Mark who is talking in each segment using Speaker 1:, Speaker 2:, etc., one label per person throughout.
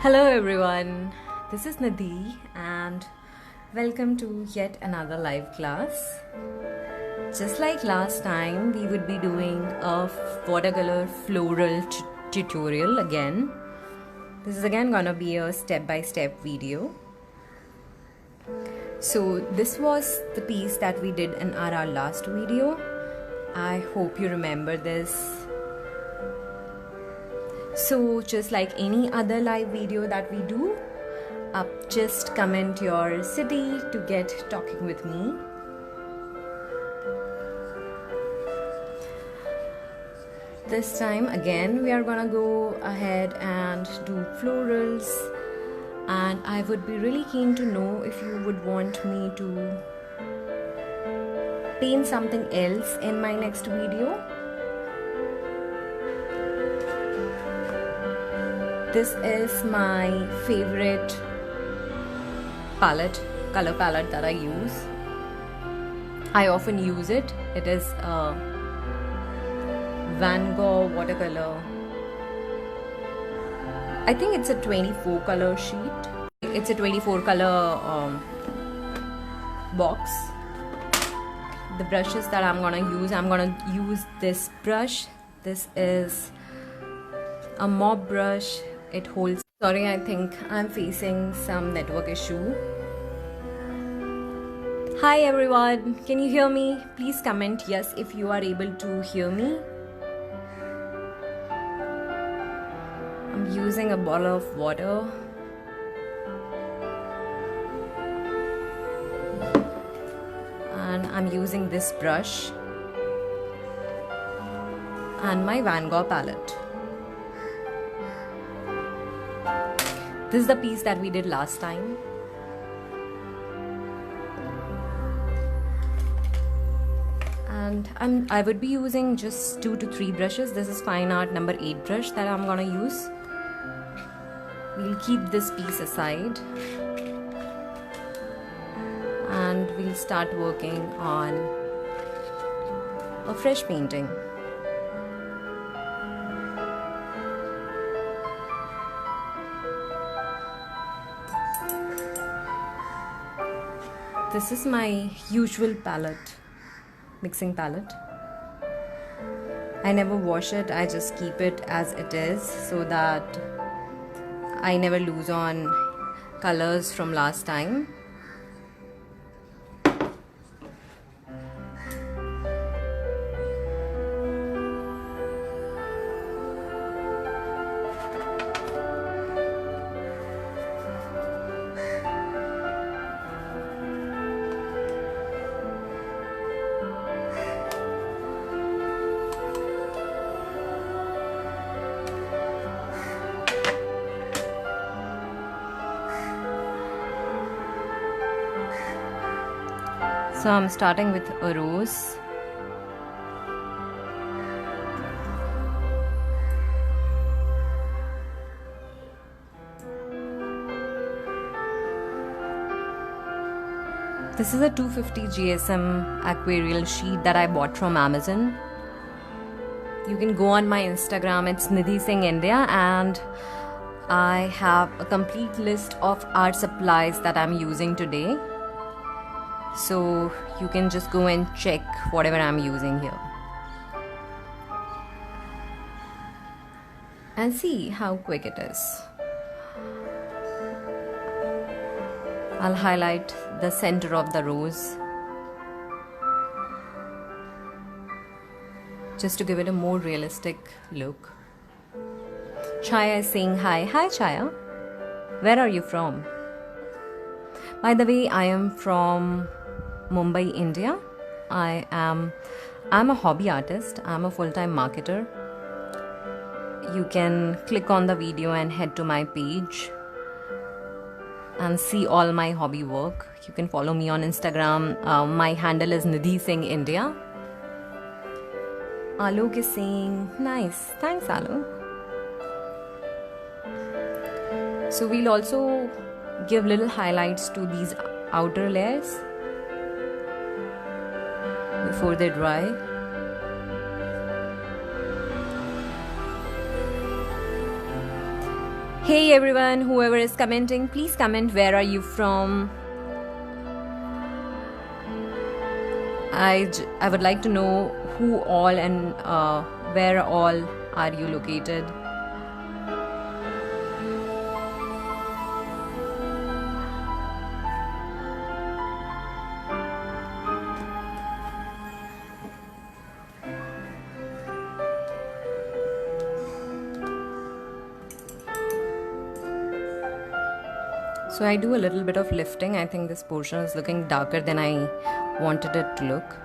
Speaker 1: Hello everyone, this is Nidhi and welcome to yet another live class. Just like last time, we would be doing a watercolor floral tutorial again. This is again gonna be a step-by-step video. So this was the piece that we did in our last video. I hope you remember this. So just like any other live video that we do, just comment your city to get talking with me. This time again we are gonna go ahead and do florals, and I would be really keen to know if you would want me to paint something else in my next video. This is my favorite color palette that I use. I often use it. It is a Van Gogh watercolor. I think it's a 24 color sheet. It's a 24 color box. The brushes that I'm gonna use this brush. This is a mop brush. It holds. Sorry, I think I'm facing some network issue. Hi everyone, can you hear me? Please comment yes if you are able to hear me. I'm using a bottle of water. And I'm using this brush and my Van Gogh palette. This is the piece that we did last time. And I would be using just 2 to 3 brushes. This is Fine Art number 8 brush that I'm gonna use. We'll keep this piece aside and we'll start working on a fresh painting. This is my usual palette, mixing palette. I never wash it, I just keep it as it is so that I never lose on colors from last time. So I'm starting with a rose. This is a 250 GSM aquarelle sheet that I bought from Amazon. You can go on my Instagram, it's Nidhi Singh India, and I have a complete list of art supplies that I'm using today. So you can just go and check whatever I'm using here and see how quick it is. I'll highlight the center of the rose just to give it a more realistic look. Chaya is saying hi. Hi Chaya, where are you from? By the way, I am from Mumbai, India. I'm a hobby artist. I'm a full-time marketer. You can click on the video and head to my page and see all my hobby work. You can follow me on Instagram. My handle is Nidhi Singh India. Alok is saying nice. Thanks, Alok. So we'll also give little highlights to these outer layers before they dry. Hey everyone, whoever is commenting, please comment where are you from. I would like to know who all and where all are you located. So I do a little bit of lifting. I think this portion is looking darker than I wanted it to look.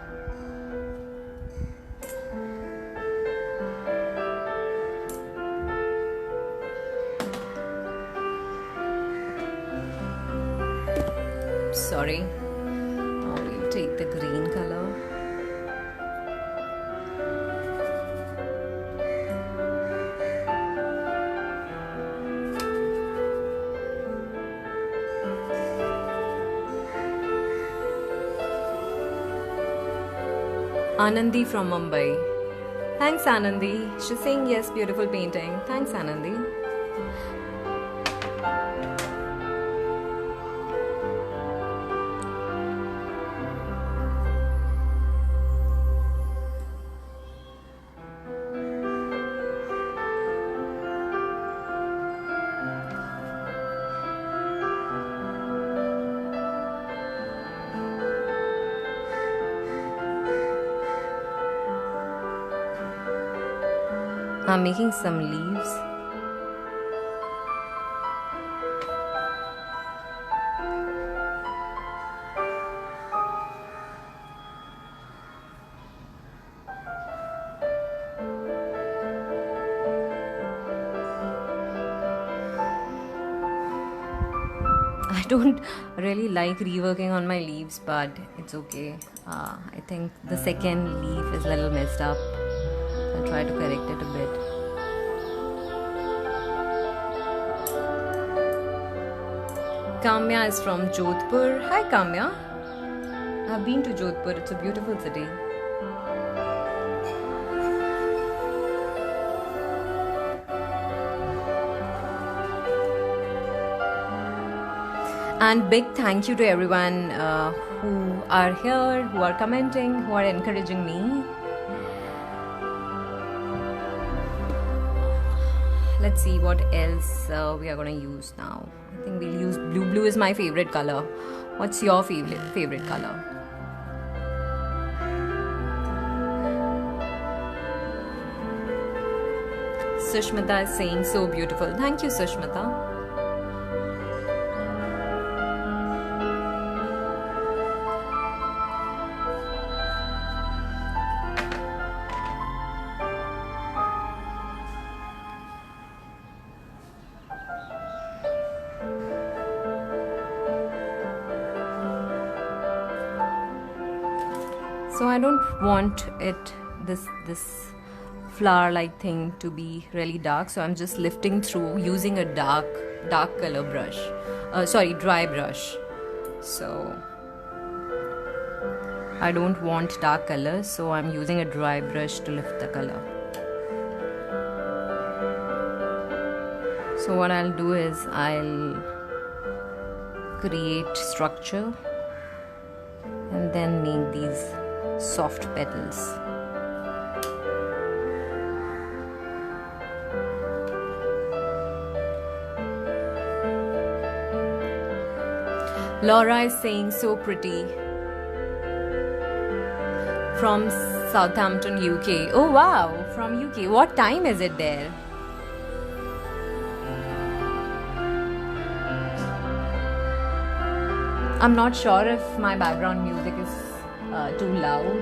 Speaker 1: Sorry. We'll take the green color. Anandi from Mumbai. Thanks, Anandi. She's saying yes, beautiful painting. Thanks, Anandi. I'm making some leaves. I don't really like reworking on my leaves, but it's okay. I think the second leaf is a little messed up. I'll try to correct it a bit. Kamya is from Jodhpur. Hi Kamya. I've been to Jodhpur. It's a beautiful city. And big thank you to everyone who are here, who are commenting, who are encouraging me. Let's see what else we are going to use now. I think we'll use blue. Blue is my favorite color. What's your favorite color? Sushmita is saying so beautiful. Thank you, Sushmita. So I don't want this flower like thing to be really dark, so I'm just lifting through using a dark color brush, dry brush. So I don't want dark colors, so I'm using a dry brush to lift the color. So what I'll do is I'll create structure and then make these soft petals. Laura is saying so pretty. From Southampton, UK. Oh wow, from UK. What time is it there? I'm not sure if my background music is too loud.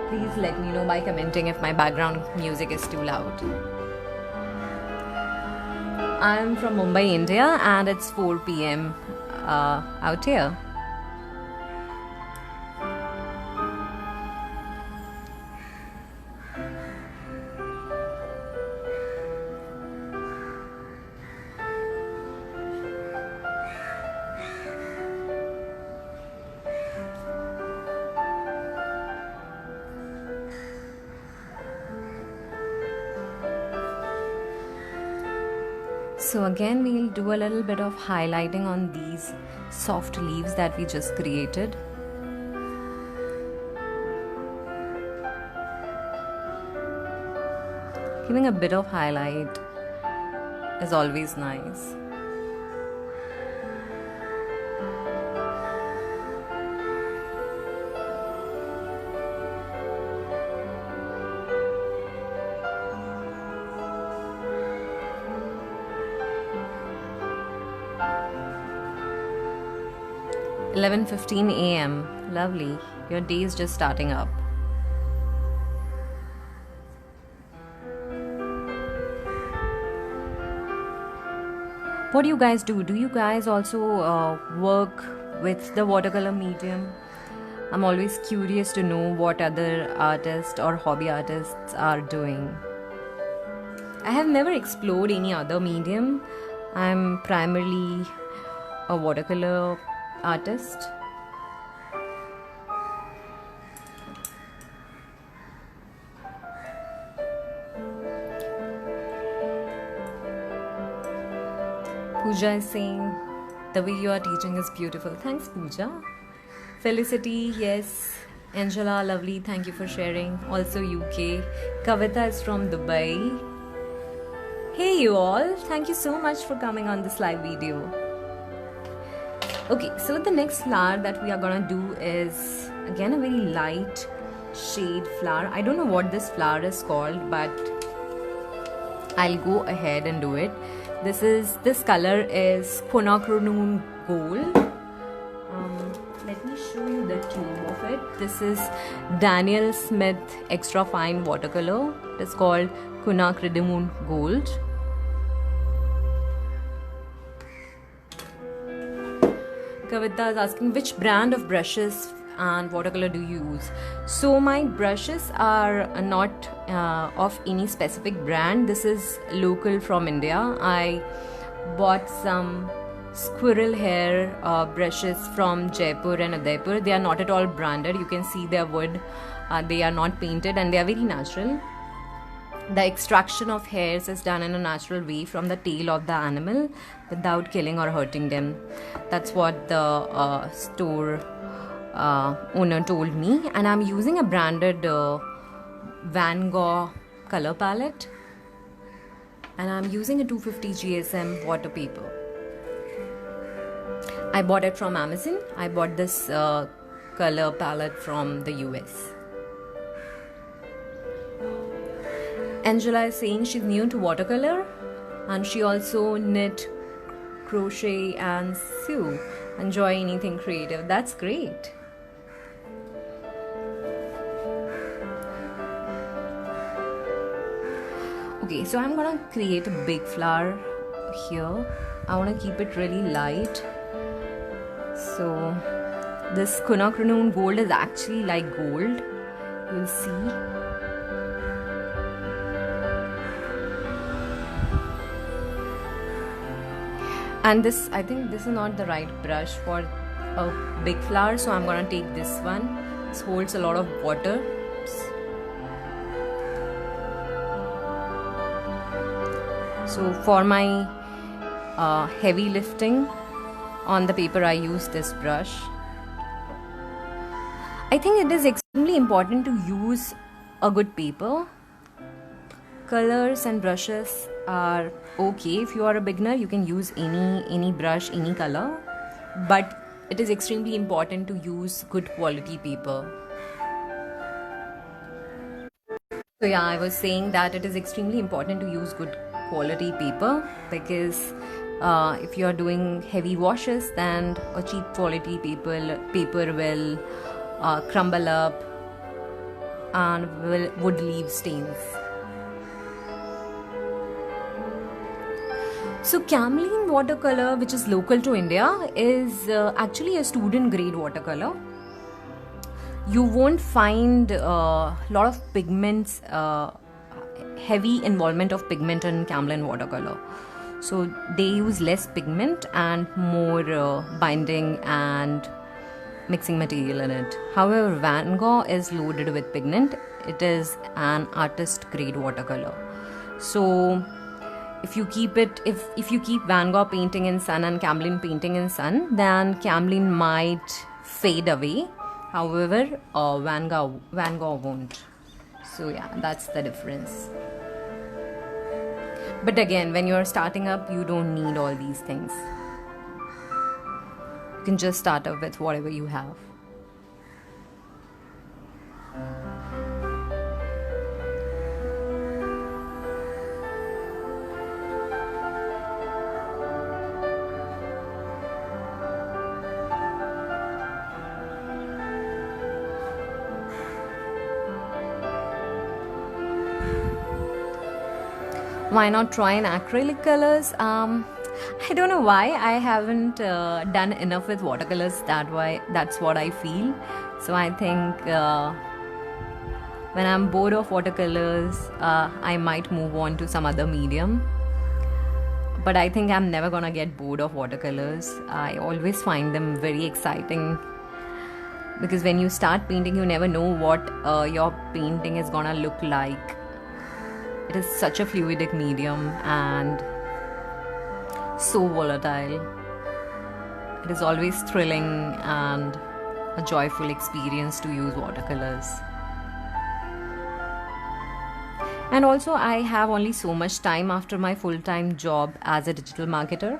Speaker 1: Please let me know by commenting if my background music is too loud. I'm from Mumbai, India, and it's 4 p.m. Out here. So again we'll do a little bit of highlighting on these soft leaves that we just created. Giving a bit of highlight is always nice. (11:15 a.m. Lovely. Your day is just starting up. What do you guys do? Do you guys also work with the watercolor medium? I'm always curious to know what other artists or hobby artists are doing. I have never explored any other medium. I'm primarily a watercolor artist. Pooja is saying, the way you are teaching is beautiful. Thanks, Pooja. Felicity, yes. Angela, lovely. Thank you for sharing. Also UK. Kavita is from Dubai. Hey you all. Thank you so much for coming on this live video. Okay, so the next flower that we are gonna do is again a very light shade flower. I don't know what this flower is called, but I'll go ahead and do it. This color is quinacridone gold. Let me show you the tube of it. This is Daniel Smith extra fine watercolor. It is called quinacridone gold. Kavita is asking which brand of brushes and watercolor do you use? So my brushes are not of any specific brand. This is local from India. I bought some squirrel hair brushes from Jaipur and Udaipur. They are not at all branded. You can see their wood. They are not painted and they are very natural. The extraction of hairs is done in a natural way from the tail of the animal without killing or hurting them. That's what the store owner told me, and I'm using a branded Van Gogh color palette, and I'm using a 250 GSM water paper. I bought it from Amazon. I bought this color palette from the US. Angela is saying she's new to watercolor and she also knit, crochet and sew. Enjoy anything creative. That's great. Okay, so I'm gonna create a big flower here. I want to keep it really light. So this quinacridone gold is actually like gold. You'll see. And this, I think this is not the right brush for a big flower, so I'm gonna take this one. This holds a lot of water. So for my heavy lifting on the paper, I use this brush. I think it is extremely important to use a good paper. Colors and brushes are okay. If you are a beginner, you can use any brush, any color, but it is extremely important to use good quality paper. So yeah, I was saying that it is extremely important to use good quality paper, because if you are doing heavy washes, then a cheap quality paper will crumble up and would leave stains. So Camelin watercolor, which is local to India, is actually a student grade watercolor. You won't find a lot of pigments, heavy involvement of pigment in Camelin watercolor. So they use less pigment and more binding and mixing material in it. However, Van Gogh is loaded with pigment. It is an artist grade watercolor. So if you keep it, if you keep Van Gogh painting in sun and Camlin painting in sun, then Camlin might fade away. However, Van Gogh won't. So yeah, that's the difference. But again, when you're starting up, you don't need all these things. You can just start up with whatever you have. Why not try an acrylic colors? I don't know why I haven't done enough with watercolors. That's what I feel. So I think when I'm bored of watercolors, I might move on to some other medium. But I think I'm never gonna get bored of watercolors. I always find them very exciting, because when you start painting, you never know what your painting is gonna look like. It is such a fluidic medium and so volatile. It is always thrilling and a joyful experience to use watercolors. And also, I have only so much time after my full-time job as a digital marketer.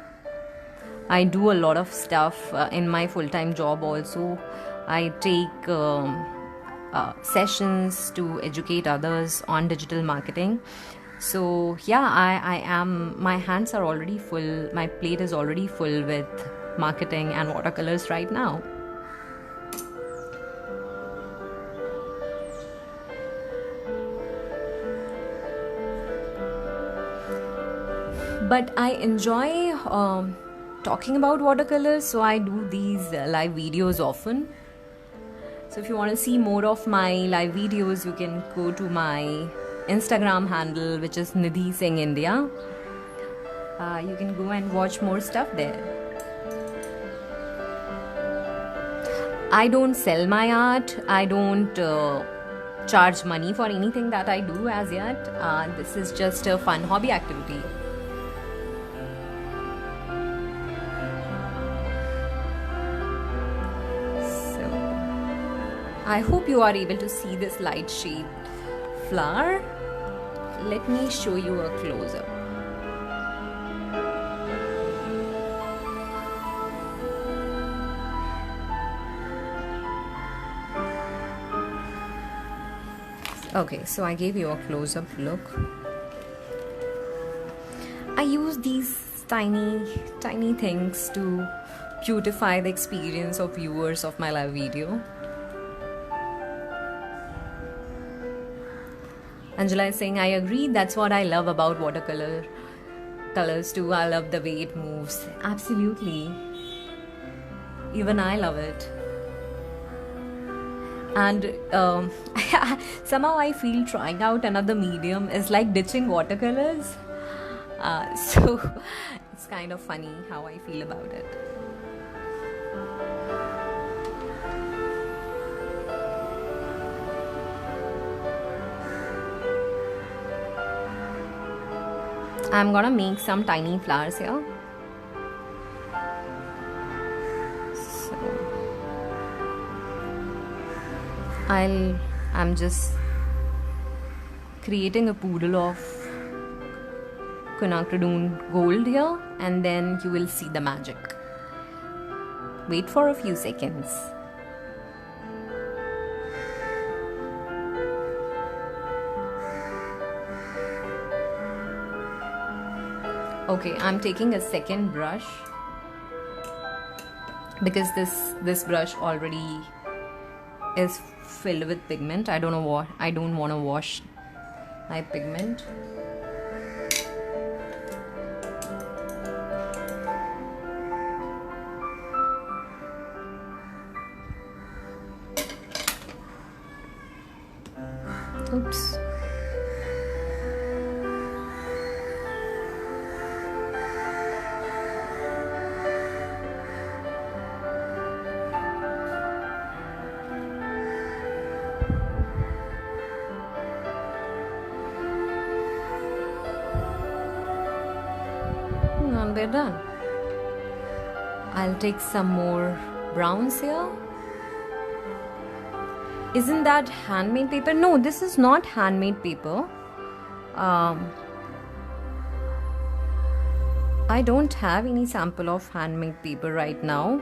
Speaker 1: I do a lot of stuff in my full-time job also. I take sessions to educate others on digital marketing. So yeah, my hands are already full, my plate is already full with marketing and watercolors right now. But I enjoy talking about watercolors, so I do these live videos often. So if you want to see more of my live videos, you can go to my Instagram handle, which is Nidhi Singh India. You can go and watch more stuff there. I don't sell my art. I don't charge money for anything that I do as yet. This is just a fun hobby activity. I hope you are able to see this light shade flower. Let me show you a close-up. Okay, so I gave you a close-up look. I use these tiny things to beautify the experience of viewers of my live video. Angela is saying, I agree, that's what I love about watercolor colors too. I love the way it moves. Absolutely. Even I love it. And somehow I feel trying out another medium is like ditching watercolors. So it's kind of funny how I feel about it. I'm gonna make some tiny flowers here. So I'm just creating a poodle of quinacridone gold here, and then you will see the magic. Wait for a few seconds. Okay, I'm taking a second brush because this brush already is filled with pigment. I don't want to wash my pigment. Oops. we're done. I'll take some more browns here. Isn't that handmade paper? No, this is not handmade paper. I don't have any sample of handmade paper right now.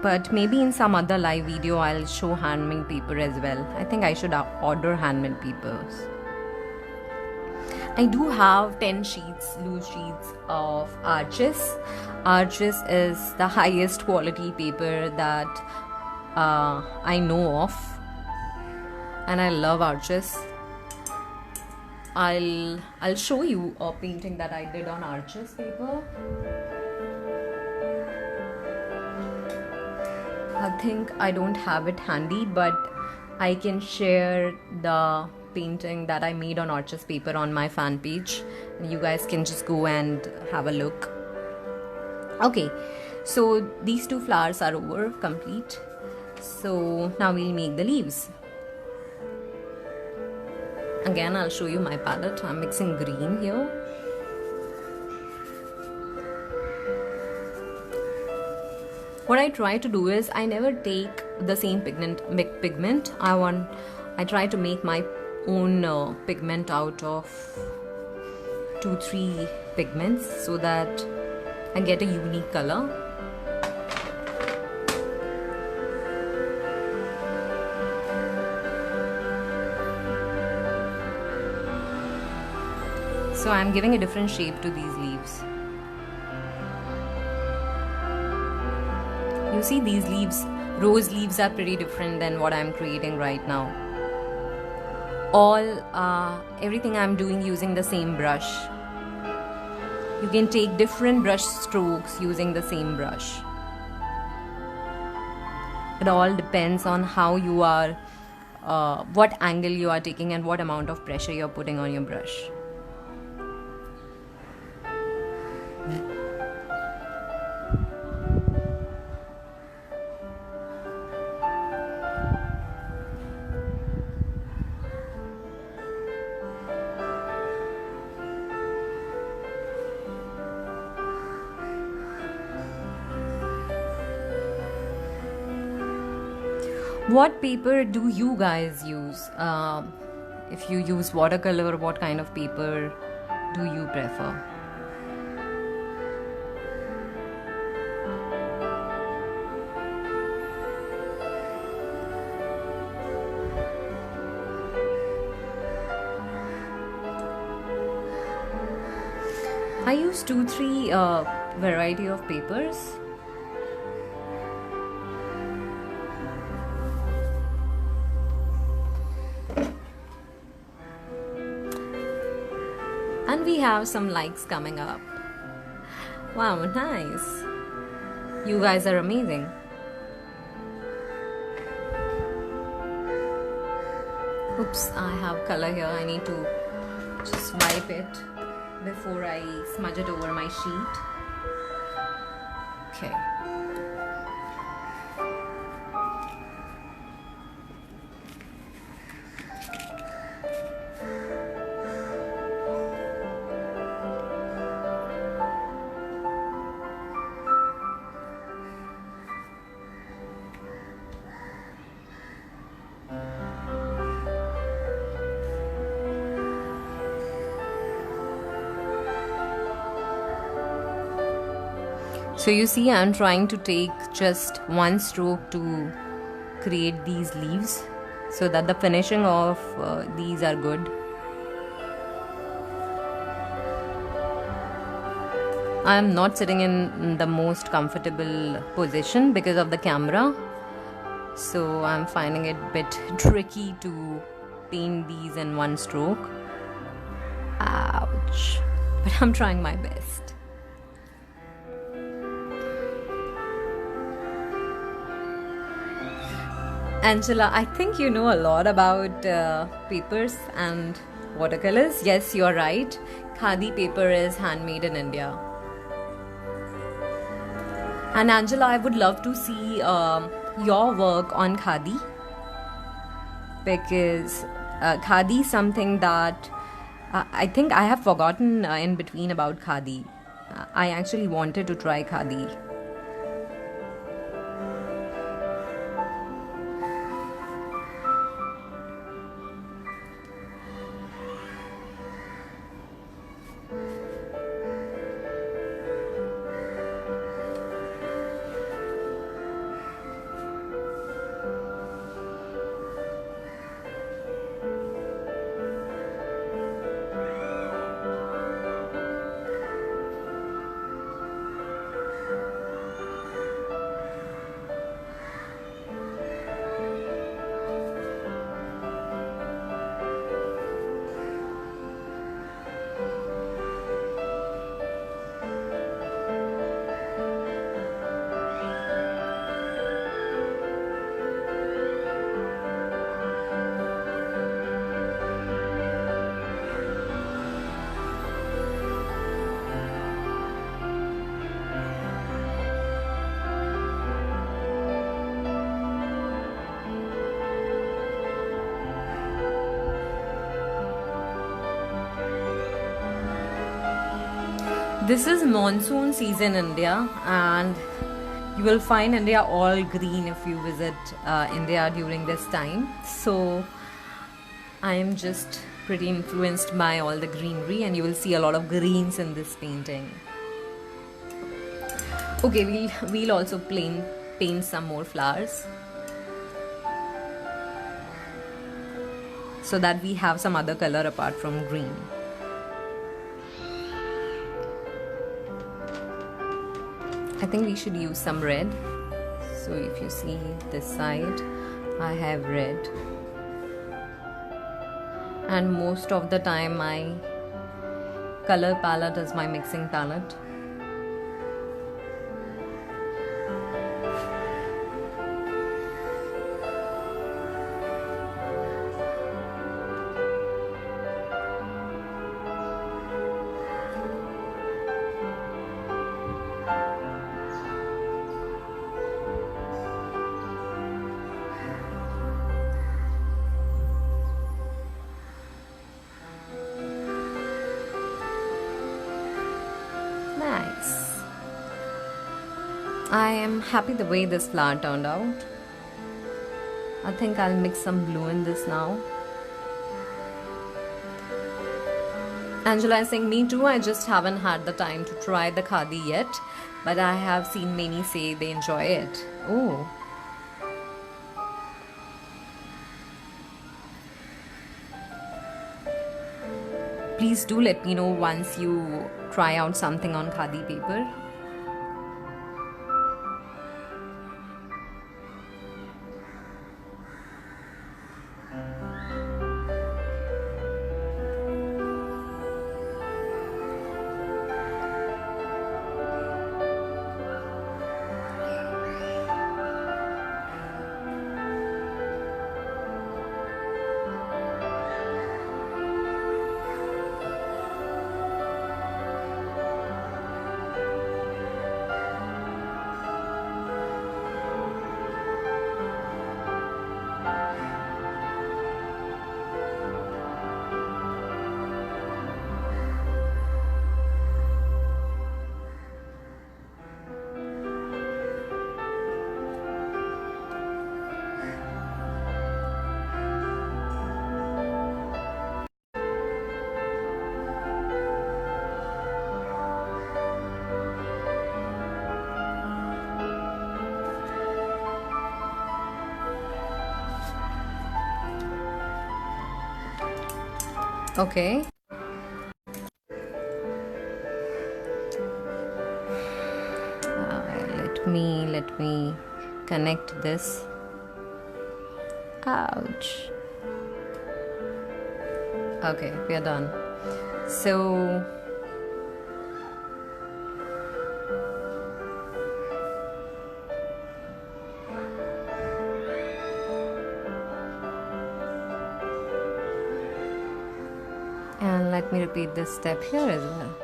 Speaker 1: But maybe in some other live video I'll show handmade paper as well. I think I should order handmade papers. I do have 10 sheets, loose sheets of Arches. Arches is the highest quality paper that I know of, and I love Arches. I'll show you a painting that I did on Arches paper. I think I don't have it handy, but I can share the painting that I made on Arches paper on my fan page, and you guys can just go and have a look. Okay, so these two flowers are over, complete. So now we'll make the leaves. Again, I'll show you my palette. I'm mixing green here. What I try to do is I never take the same pigment. I try to make my own pigment out of 2-3 pigments so that I get a unique color. So I'm giving a different shape to these leaves. You see, these leaves, rose leaves, are pretty different than what I'm creating right now. Everything I'm doing using the same brush. You can take different brush strokes using the same brush. It all depends on how you are, what angle you are taking and what amount of pressure you're putting on your brush. What paper do you guys use? If you use watercolor, what kind of paper do you prefer? I use 2-3 variety of papers. And we have some likes coming up. Wow, nice. You guys are amazing. Oops, I have color here. I need to just wipe it before I smudge it over my sheet. Okay. So you see, I'm trying to take just one stroke to create these leaves so that the finishing of these are good. I'm not sitting in the most comfortable position because of the camera, so I'm finding it a bit tricky to paint these in one stroke. Ouch! But I'm trying my best. Angela, I think you know a lot about papers and watercolors. Yes, you're right. Khadi paper is handmade in India. And Angela, I would love to see your work on Khadi, because Khadi is something that I think I have forgotten in between about khadi. I actually wanted to try khadi. This is monsoon season in India, and you will find India all green if you visit India during this time. So I am just pretty influenced by all the greenery, and you will see a lot of greens in this painting. Okay, we'll also paint some more flowers so that we have some other color apart from green. I think we should use some red. So if you see this side, I have red. And most of the time my color palette is my mixing palette. Nice. I am happy the way this flower turned out. I think I'll mix some blue in this now. Angela is saying, me too, I just haven't had the time to try the khadi yet, but I have seen many say they enjoy it. Oh. Please do let me know once you try out something on khadi paper. Okay. Let me connect this. Ouch. Okay, we are done. So and let me repeat this step here as well.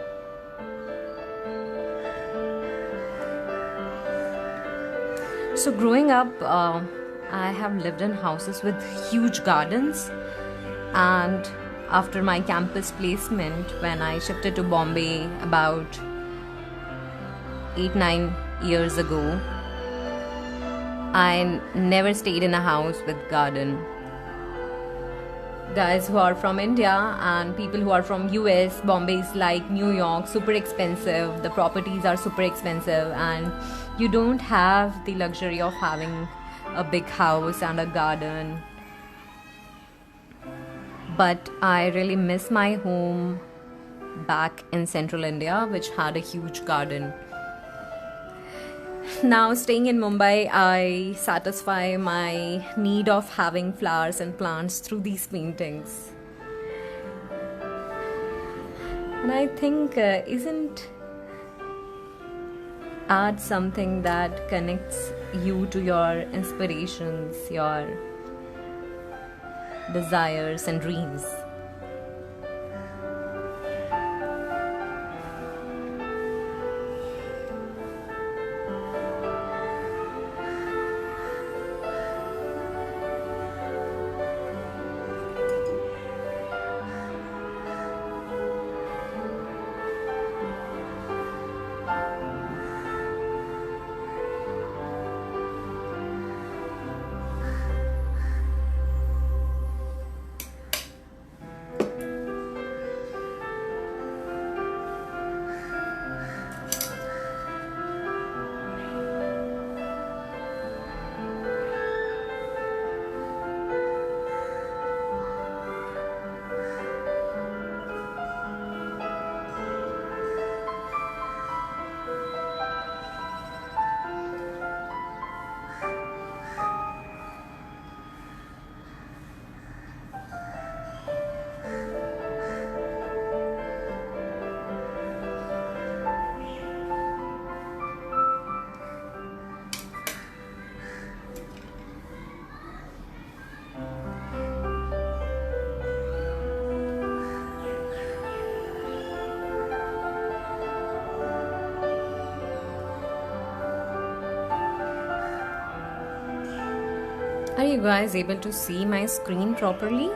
Speaker 1: So growing up, I have lived in houses with huge gardens, and after my campus placement when I shifted to Bombay about 8-9 years ago. I never stayed in a house with garden. Guys who are from India and people who are from US, Bombay is like New York, super expensive. The properties are super expensive and you don't have the luxury of having a big house and a garden. But I really miss my home back in central India, which had a huge garden. Now, staying in Mumbai, I satisfy my need of having flowers and plants through these paintings. And I think, isn't art something that connects you to your inspirations, your desires and dreams? Are you guys able to see my screen properly?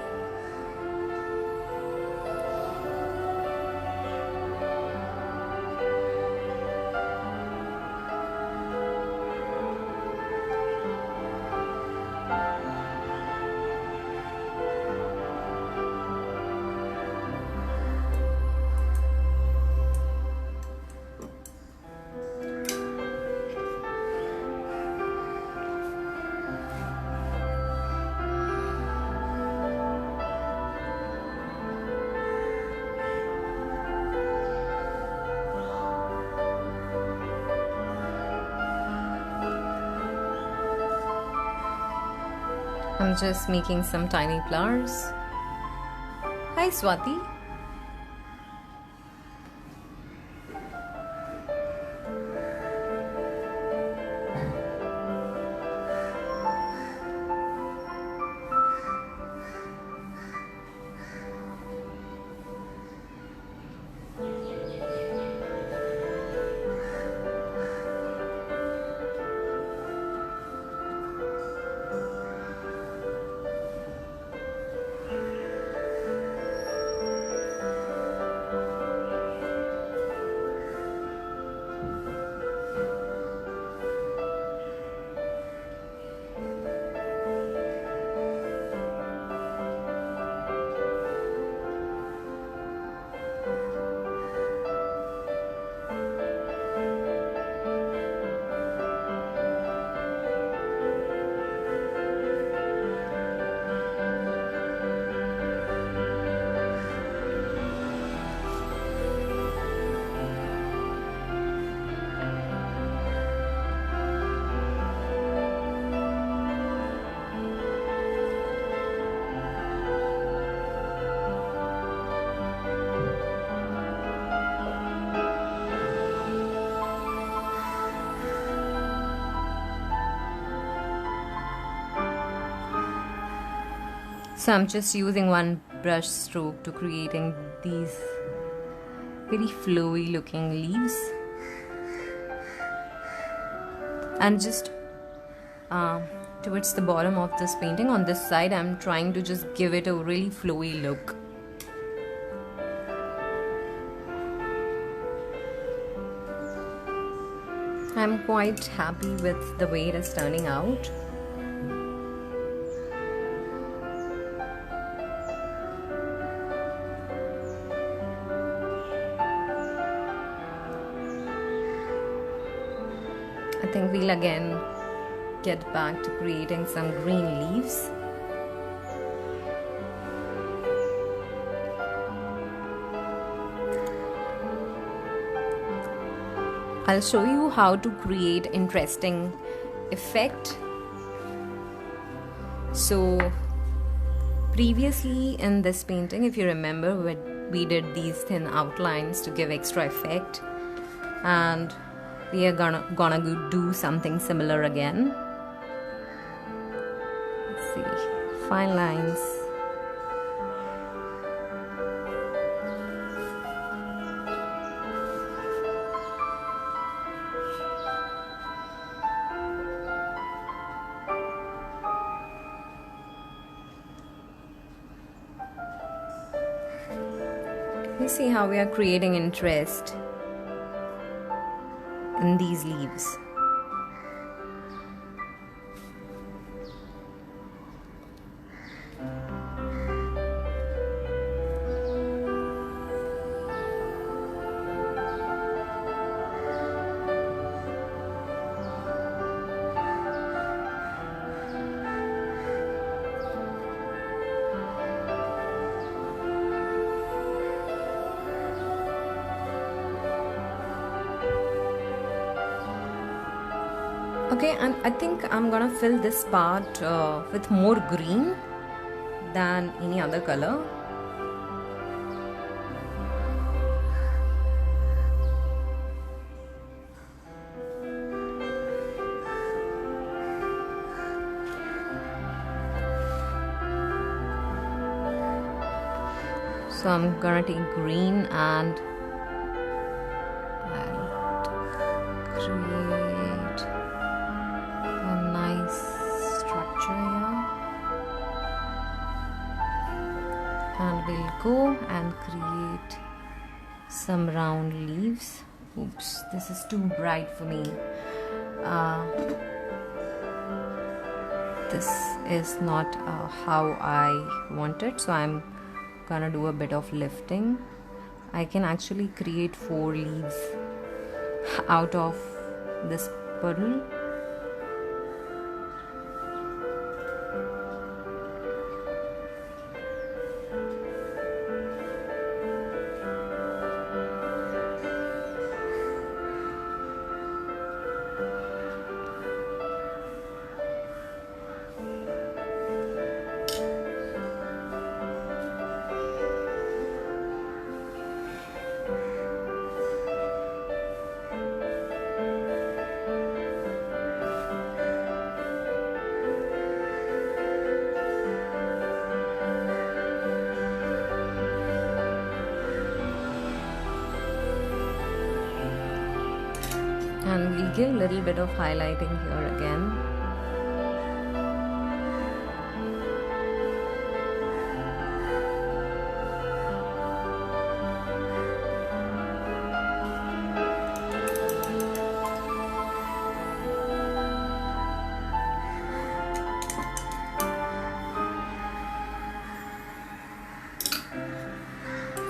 Speaker 1: I'm just making some tiny flowers. Hi Swati. So I'm just using one brush stroke to creating these very flowy looking leaves, and just towards the bottom of this painting on this side I'm trying to just give it a really flowy look. I'm quite happy with the way it is turning out. I think we'll again get back to creating some green leaves. I'll show you how to create interesting effect. So previously in this painting, if you remember, we did these thin outlines to give extra effect, and we are gonna do something similar again. Let's see, fine lines. You see how we are creating interest in these leaves. Okay, and I think I'm gonna fill this part with more green than any other color. So I'm gonna take green and create a nice structure here, and we'll go and create some round leaves. Oops, this is too bright for me. This is not how I want it, so I'm gonna do a bit of lifting. I can actually create 4 leaves out of this puddle. And we'll give a little bit of highlighting here again.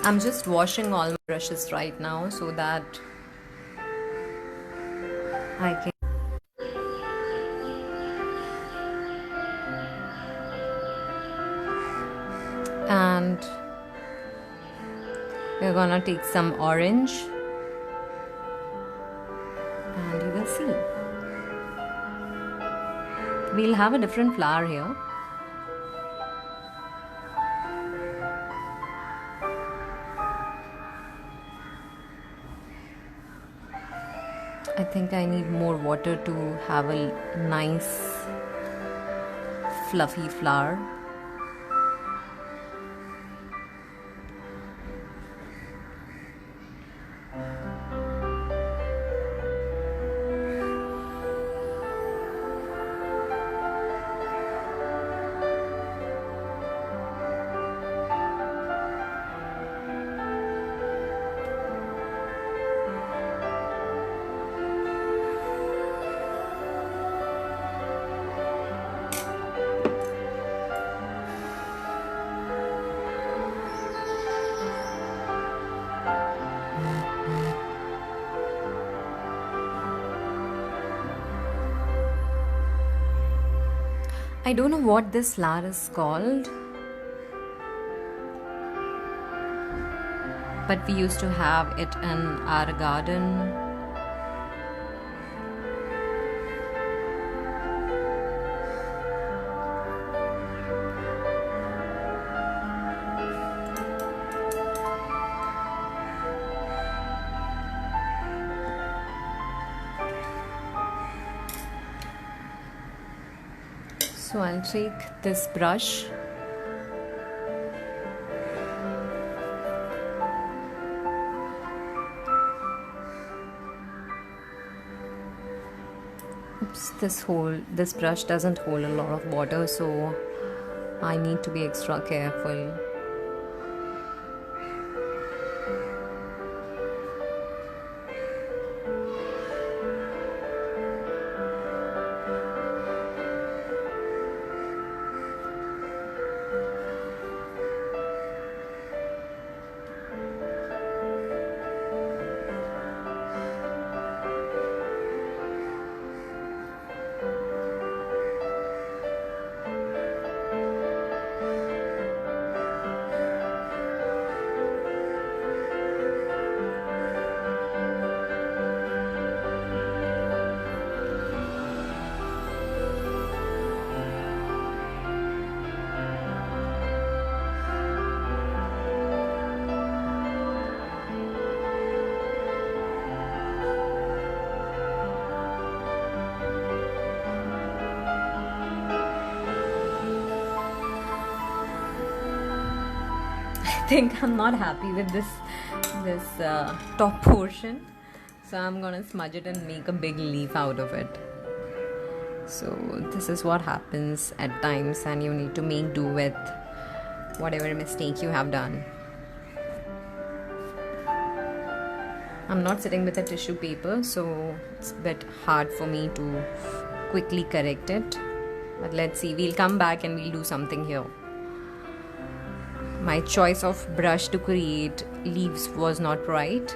Speaker 1: I'm just washing all my brushes right now so that I can. And we're gonna take some orange, and you will see we'll have a different flower here. I think I need more water to have a nice fluffy flower. I don't know what this flower is called, but we used to have it in our garden. So I'll take this brush this brush doesn't hold a lot of water, so I need to be extra careful. I think I'm not happy with this top portion, so I'm gonna smudge it and make a big leaf out of it. So this is what happens at times, and you need to make do with whatever mistake you have done. I'm not sitting with a tissue paper, so it's a bit hard for me to quickly correct it, but let's see. We'll come back and we'll do something here. My choice of brush to create leaves was not right,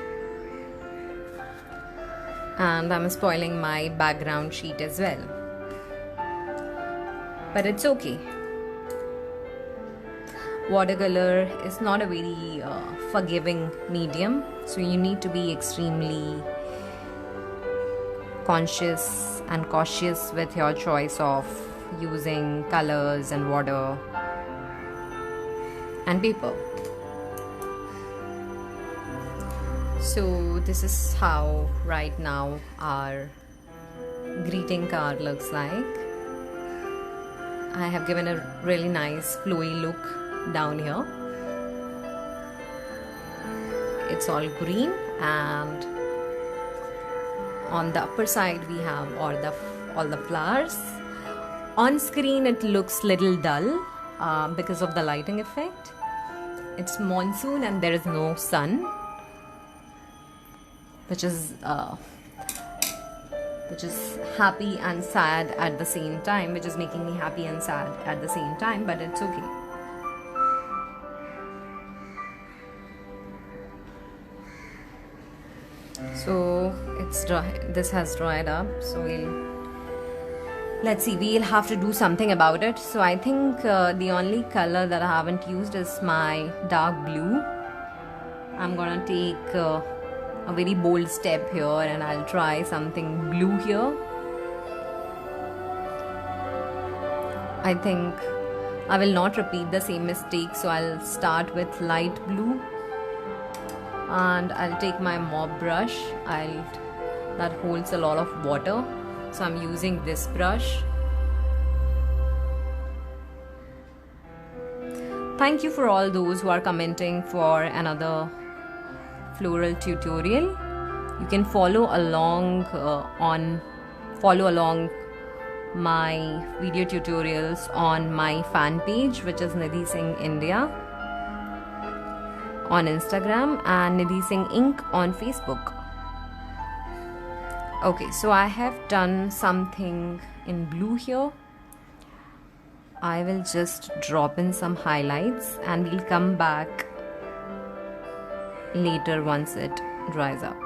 Speaker 1: and I'm spoiling my background sheet as well, but it's okay. Watercolor is not a very forgiving medium, so you need to be extremely conscious and cautious with your choice of using colors and water and paper. So this is how right now our greeting card looks like. I have given a really nice flowy look down here. It's all green, and on the upper side we have all the flowers. On screen it looks little dull because of the lighting effect. It's monsoon and there is no sun, which is happy and sad at the same time, which is making me happy and sad at the same time, but it's okay. So it's dry. This has dried up, so let's see, we'll have to do something about it. So I think the only color that I haven't used is my dark blue. I'm gonna take a very bold step here, and I'll try something blue here. I think I will not repeat the same mistake, so I'll start with light blue, and I'll take my mop brush that holds a lot of water. So I'm using this brush. Thank you for all those who are commenting for another floral tutorial. You can follow along my video tutorials on my fan page, which is Nidhi Singh India on Instagram and Nidhi Singh Inc on Facebook. Okay, so I have done something in blue here. I will just drop in some highlights and we'll come back later once it dries up.